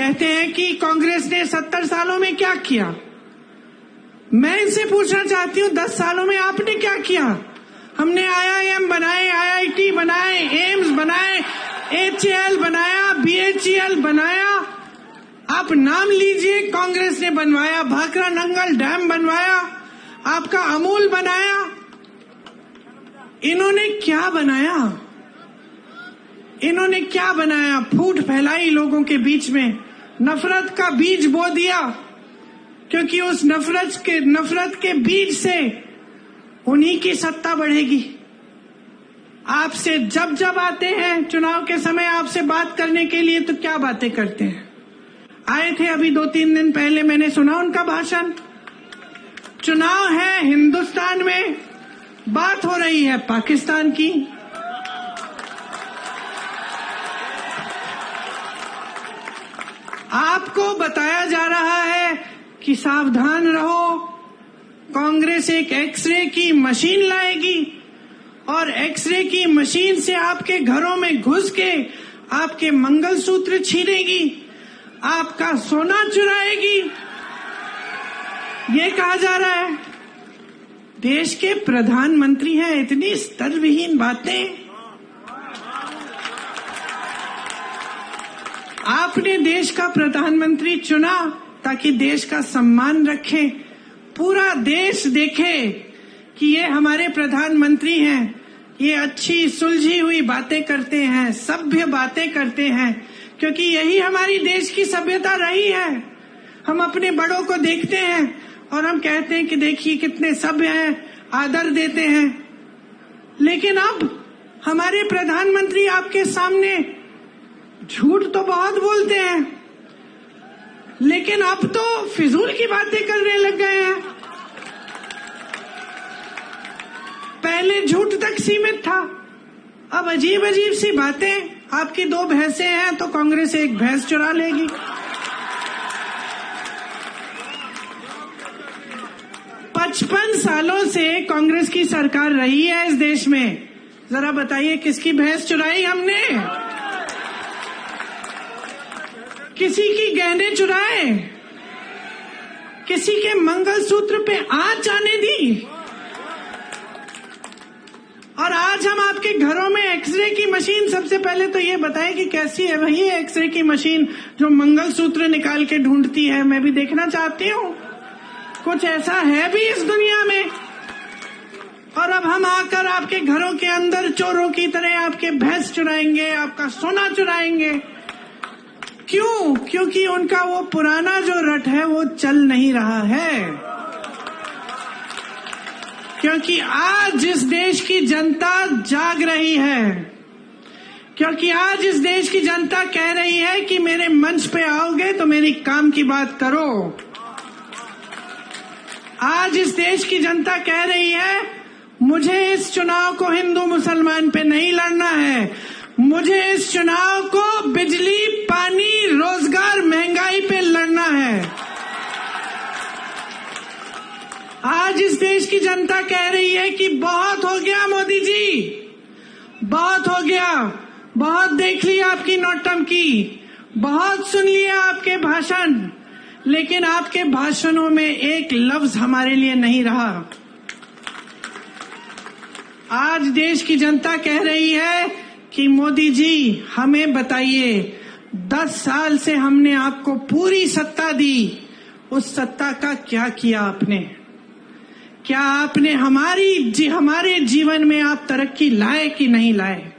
कहते हैं कि कांग्रेस ने 70 सालों में क्या किया। मैं इनसे पूछना चाहती हूँ 10 सालों में आपने क्या किया? हमने IIM बनाए, IIT बनाए, एम्स बनाए, HAL बनाया, BHEL बनाया। आप नाम लीजिए, कांग्रेस ने बनवाया। भाखड़ा नंगल डैम बनवाया, आपका अमूल बनाया। इन्होंने क्या बनाया? इन्होंने क्या बनाया? फूट फैलाई लोगों के बीच में, नफरत का बीज बो दिया, क्योंकि उस नफरत के बीज से उन्हीं की सत्ता बढ़ेगी। आपसे जब आते हैं चुनाव के समय आपसे बात करने के लिए, तो क्या बातें करते हैं? आए थे अभी 2-3 दिन पहले, मैंने सुना उनका भाषण। चुनाव है हिंदुस्तान में, बात हो रही है पाकिस्तान की। आपको बताया जा रहा है कि सावधान रहो, कांग्रेस एक एक्सरे की मशीन लाएगी और एक्सरे की मशीन से आपके घरों में घुस के आपके मंगलसूत्र छीनेगी, आपका सोना चुराएगी। ये कहा जा रहा है। देश के प्रधानमंत्री हैं, इतनी स्तरविहीन बातें। आपने देश का प्रधानमंत्री चुना ताकि देश का सम्मान रखें, पूरा देश देखे कि ये हमारे प्रधानमंत्री हैं, ये अच्छी सुलझी हुई बातें करते हैं, सभ्य बातें करते हैं, क्योंकि यही हमारी देश की सभ्यता रही है। हम अपने बड़ों को देखते हैं और हम कहते हैं कि देखिए कितने सभ्य हैं, आदर देते हैं। लेकिन अब हमारे प्रधानमंत्री आपके सामने झूठ तो बहुत बोलते हैं, लेकिन अब तो फिजूल की बातें करने लग गए हैं। पहले झूठ तक सीमित था, अब अजीब अजीब सी बातें। आपकी 2 भैंसें हैं तो कांग्रेस एक भैंस चुरा लेगी। पचपन सालों से कांग्रेस की सरकार रही है इस देश में। जरा बताइए किसकी भैंस चुराई हमने? किसी की गहने चुराए? किसी के मंगलसूत्र पे आंच आने दी? और आज हम आपके घरों में एक्सरे की मशीन, सबसे पहले तो ये बताएं कि कैसी है वही एक्सरे की मशीन जो मंगलसूत्र निकाल के ढूंढती है। मैं भी देखना चाहती हूँ, कुछ ऐसा है भी इस दुनिया में। और अब हम आकर आपके घरों के अंदर चोरों की तरह आपके भैंस चुराएंगे, आपका सोना चुराएंगे। क्यों? क्योंकि उनका वो पुराना जो रट है वो चल नहीं रहा है। क्योंकि आज इस देश की जनता जाग रही है, क्योंकि आज इस देश की जनता कह रही है कि मेरे मंच पे आओगे तो मेरी काम की बात करो। आज इस देश की जनता कह रही है मुझे इस चुनाव को हिंदू मुसलमान पे नहीं लड़ना है, मुझे इस चुनाव को बिजली, पानी, रोजगार, महंगाई पे लड़ना है। आज इस देश की जनता कह रही है कि बहुत हो गया मोदी जी, बहुत हो गया, बहुत देख लिया आपकी नौटंकी, बहुत सुन लिया आपके भाषण, लेकिन आपके भाषणों में एक लफ्ज हमारे लिए नहीं रहा। आज देश की जनता कह रही है कि मोदी जी हमें बताइए, 10 साल से हमने आपको पूरी सत्ता दी, उस सत्ता का क्या किया आपने? क्या आपने हमारे जीवन में आप तरक्की लाए कि नहीं लाए?